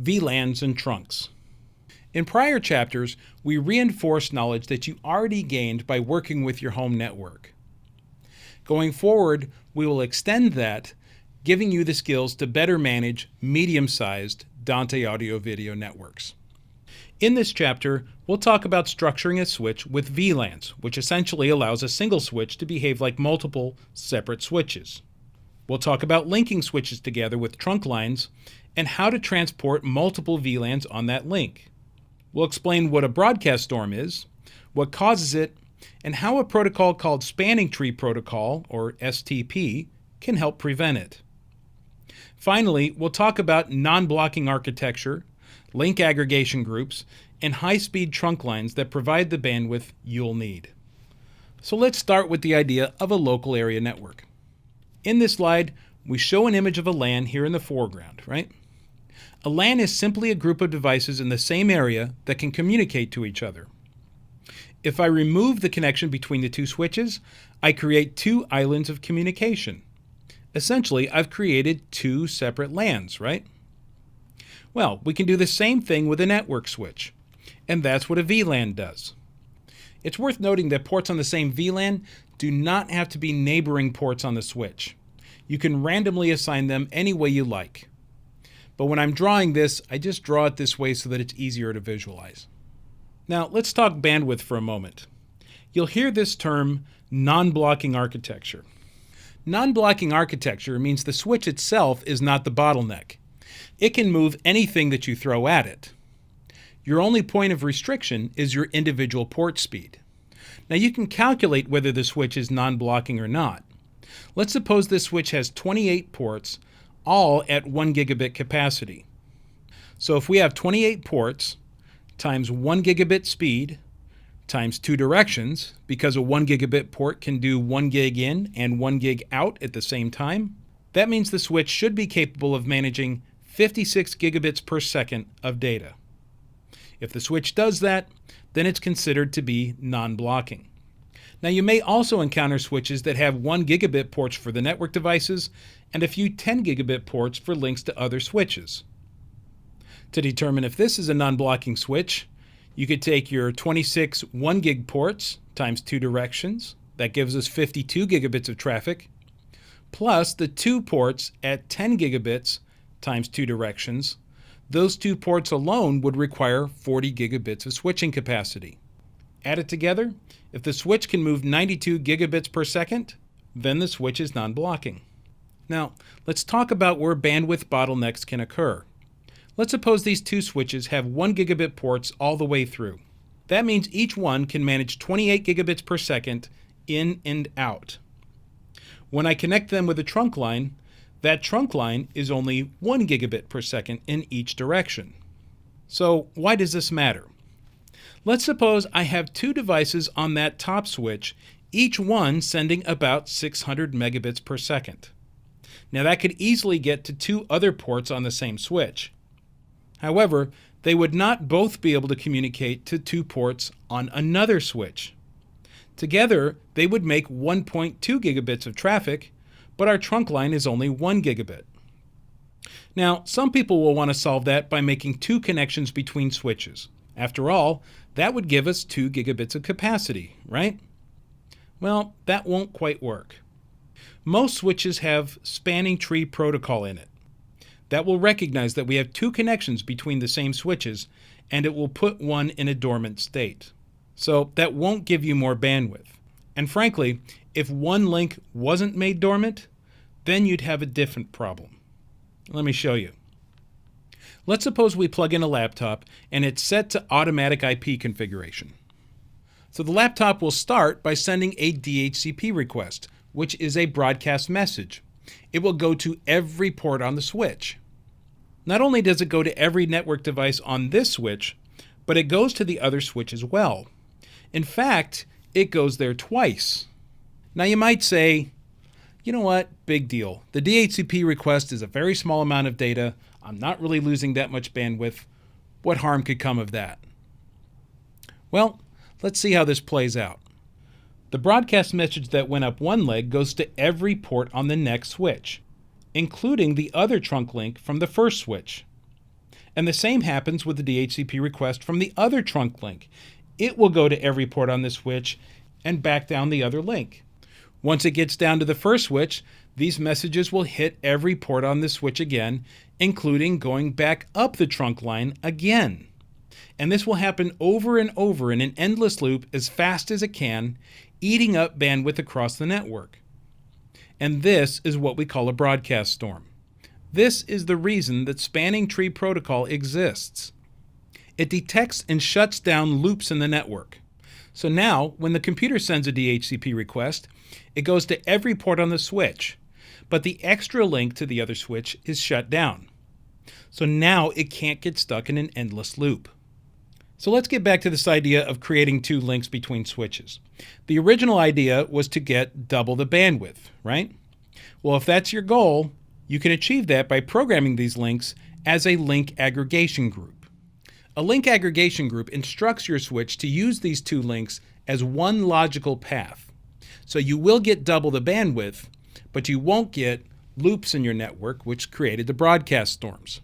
VLANs and trunks. In prior chapters, we reinforced knowledge that you already gained by working with your home network. Going forward, we will extend that, giving you the skills to better manage medium-sized Dante audio-video networks. In this chapter, we'll talk about structuring a switch with VLANs, which essentially allows a single switch to behave like multiple separate switches. We'll talk about linking switches together with trunk lines and how to transport multiple VLANs on that link. We'll explain what a broadcast storm is, what causes it, and how a protocol called Spanning Tree Protocol, or STP, can help prevent it. Finally, we'll talk about non-blocking architecture, link aggregation groups, and high-speed trunk lines that provide the bandwidth you'll need. So let's start with the idea of a local area network. In this slide, we show an image of a LAN here in the foreground, right? A LAN is simply a group of devices in the same area that can communicate to each other. If I remove the connection between the two switches, I create two islands of communication. Essentially, I've created two separate LANs, right? Well, we can do the same thing with a network switch, and that's what a VLAN does. It's worth noting that ports on the same VLAN do not have to be neighboring ports on the switch. You can randomly assign them any way you like. But when I'm drawing this, I just draw it this way so that it's easier to visualize. Now, let's talk bandwidth for a moment. You'll hear this term, non-blocking architecture. Non-blocking architecture means the switch itself is not the bottleneck. It can move anything that you throw at it. Your only point of restriction is your individual port speed. Now you can calculate whether the switch is non-blocking or not. Let's suppose this switch has 28 ports, all at 1 gigabit capacity. So if we have 28 ports times 1 gigabit speed times 2 directions, because a 1 gigabit port can do 1 gig in and 1 gig out at the same time, that means the switch should be capable of managing 56 gigabits per second of data. If the switch does that, then it's considered to be non-blocking. Now you may also encounter switches that have 1 gigabit ports for the network devices and a few 10 gigabit ports for links to other switches. To determine if this is a non-blocking switch, you could take your 26 1 gig ports times 2 directions, that gives us 52 gigabits of traffic, plus the 2 ports at 10 gigabits times 2 directions. Those 2 ports alone would require 40 gigabits of switching capacity. Add it together, if the switch can move 92 gigabits per second, then the switch is non-blocking. Now, let's talk about where bandwidth bottlenecks can occur. Let's suppose these 2 switches have 1 gigabit ports all the way through. That means each one can manage 28 gigabits per second in and out. When I connect them with a trunk line, that trunk line is only 1 gigabit per second in each direction. So why does this matter? Let's suppose I have 2 devices on that top switch, each one sending about 600 megabits per second. Now that could easily get to 2 other ports on the same switch. However, they would not both be able to communicate to 2 ports on another switch. Together, they would make 1.2 gigabits of traffic, but our trunk line is only 1 gigabit. Now, some people will want to solve that by making 2 connections between switches. After all, that would give us 2 gigabits of capacity, right? Well, that won't quite work. Most switches have Spanning Tree Protocol in it. That will recognize that we have 2 connections between the same switches, and it will put one in a dormant state. So that won't give you more bandwidth. And frankly, if one link wasn't made dormant, then you'd have a different problem. Let me show you. Let's suppose we plug in a laptop and it's set to automatic IP configuration. So the laptop will start by sending a DHCP request, which is a broadcast message. It will go to every port on the switch. Not only does it go to every network device on this switch, but it goes to the other switch as well. In fact, it goes there twice. Now you might say, you know what, big deal. The DHCP request is a very small amount of data. I'm not really losing that much bandwidth. What harm could come of that? Well, let's see how this plays out. The broadcast message that went up one leg goes to every port on the next switch, including the other trunk link from the first switch. And the same happens with the DHCP request from the other trunk link. It will go to every port on the switch and back down the other link. Once it gets down to the first switch, these messages will hit every port on the switch again, including going back up the trunk line again. And this will happen over and over in an endless loop as fast as it can, eating up bandwidth across the network. And this is what we call a broadcast storm. This is the reason that Spanning Tree Protocol exists. It detects and shuts down loops in the network. So now, when the computer sends a DHCP request, it goes to every port on the switch, but the extra link to the other switch is shut down. So now it can't get stuck in an endless loop. So let's get back to this idea of creating two links between switches. The original idea was to get double the bandwidth, right? Well, if that's your goal, you can achieve that by programming these links as a link aggregation group. A link aggregation group instructs your switch to use these two links as one logical path. So you will get double the bandwidth, but you won't get loops in your network, which created the broadcast storms.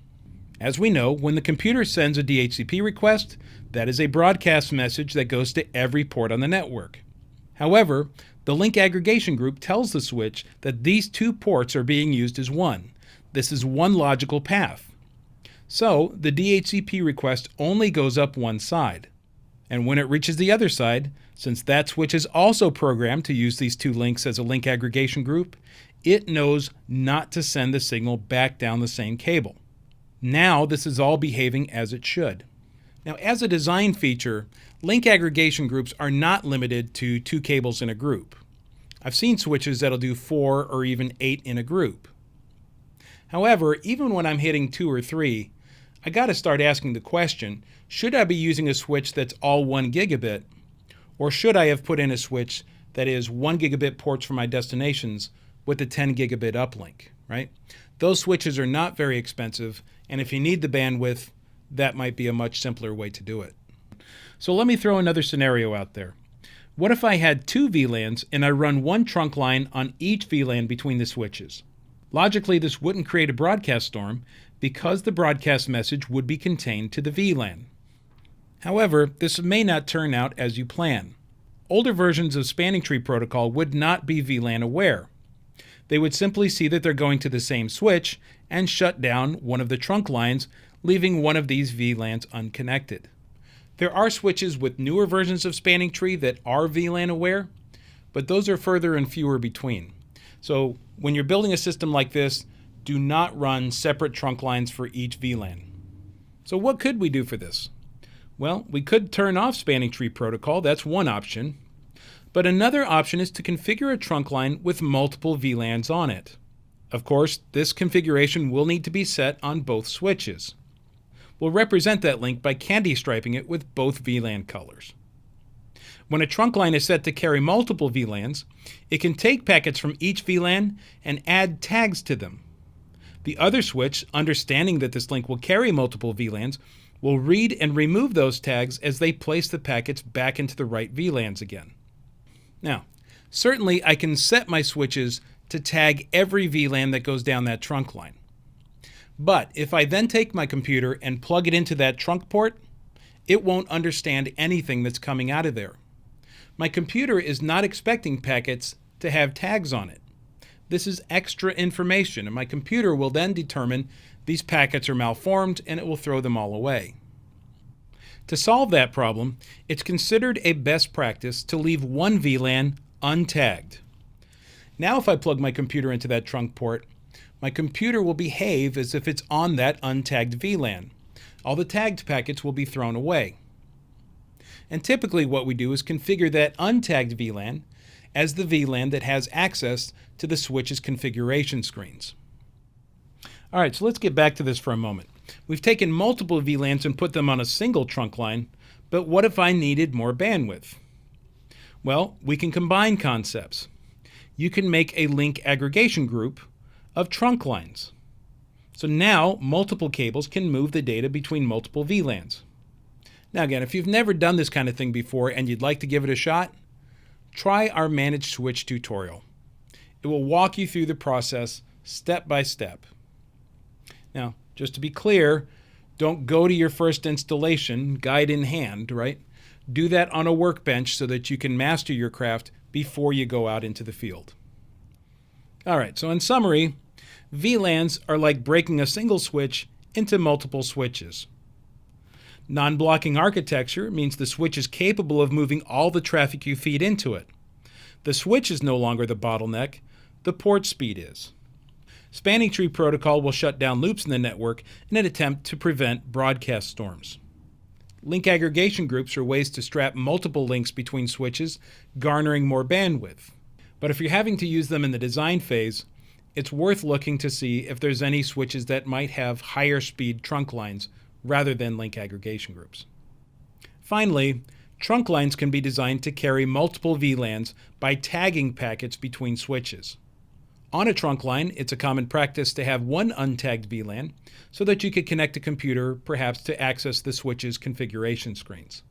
As we know, when the computer sends a DHCP request, that is a broadcast message that goes to every port on the network. However, the link aggregation group tells the switch that these two ports are being used as one. This is one logical path. So the DHCP request only goes up one side. And when it reaches the other side, since that switch is also programmed to use these two links as a link aggregation group, it knows not to send the signal back down the same cable. Now this is all behaving as it should. Now, as a design feature, link aggregation groups are not limited to 2 cables in a group. I've seen switches that'll do 4 or even 8 in a group. However, even when I'm hitting 2 or 3, I got to start asking the question, should I be using a switch that's all 1 gigabit, or should I have put in a switch that is 1 gigabit ports for my destinations with a 10 gigabit uplink, right? Those switches are not very expensive, and if you need the bandwidth, that might be a much simpler way to do it. So let me throw another scenario out there. What if I had 2 VLANs and I run one trunk line on each VLAN between the switches? Logically, this wouldn't create a broadcast storm because the broadcast message would be contained to the VLAN. However, this may not turn out as you plan. Older versions of Spanning Tree Protocol would not be VLAN aware. They would simply see that they're going to the same switch and shut down one of the trunk lines, leaving one of these VLANs unconnected. There are switches with newer versions of Spanning Tree that are VLAN aware, but those are further and fewer between. So when you're building a system like this, do not run separate trunk lines for each VLAN. So what could we do for this? Well, we could turn off Spanning Tree Protocol, that's one option. But another option is to configure a trunk line with multiple VLANs on it. Of course, this configuration will need to be set on both switches. We'll represent that link by candy striping it with both VLAN colors. When a trunk line is set to carry multiple VLANs, it can take packets from each VLAN and add tags to them. The other switch, understanding that this link will carry multiple VLANs, will read and remove those tags as they place the packets back into the right VLANs again. Now, certainly I can set my switches to tag every VLAN that goes down that trunk line. But if I then take my computer and plug it into that trunk port, it won't understand anything that's coming out of there. My computer is not expecting packets to have tags on it. This is extra information, and my computer will then determine these packets are malformed and it will throw them all away. To solve that problem, it's considered a best practice to leave one VLAN untagged. Now if I plug my computer into that trunk port, my computer will behave as if it's on that untagged VLAN. All the tagged packets will be thrown away. And typically what we do is configure that untagged VLAN as the VLAN that has access to the switch's configuration screens. All right, so let's get back to this for a moment. We've taken multiple VLANs and put them on a single trunk line, but what if I needed more bandwidth? Well, we can combine concepts. You can make a link aggregation group of trunk lines. So now multiple cables can move the data between multiple VLANs. Now again, if you've never done this kind of thing before and you'd like to give it a shot, try our managed switch tutorial. It will walk you through the process step by step. Now, just to be clear, Don't go to your first installation, guide in hand, right? Do that on a workbench so that you can master your craft before you go out into the field. All right, so in summary, VLANs are like breaking a single switch into multiple switches. Non-blocking architecture means the switch is capable of moving all the traffic you feed into it. The switch is no longer the bottleneck, the port speed is. Spanning tree protocol will shut down loops in the network in an attempt to prevent broadcast storms. Link aggregation groups are ways to strap multiple links between switches, garnering more bandwidth. But if you're having to use them in the design phase, it's worth looking to see if there's any switches that might have higher speed trunk lines rather than link aggregation groups. Finally, trunk lines can be designed to carry multiple VLANs by tagging packets between switches. On a trunk line, it's a common practice to have one untagged VLAN so that you could connect a computer perhaps to access the switch's configuration screens.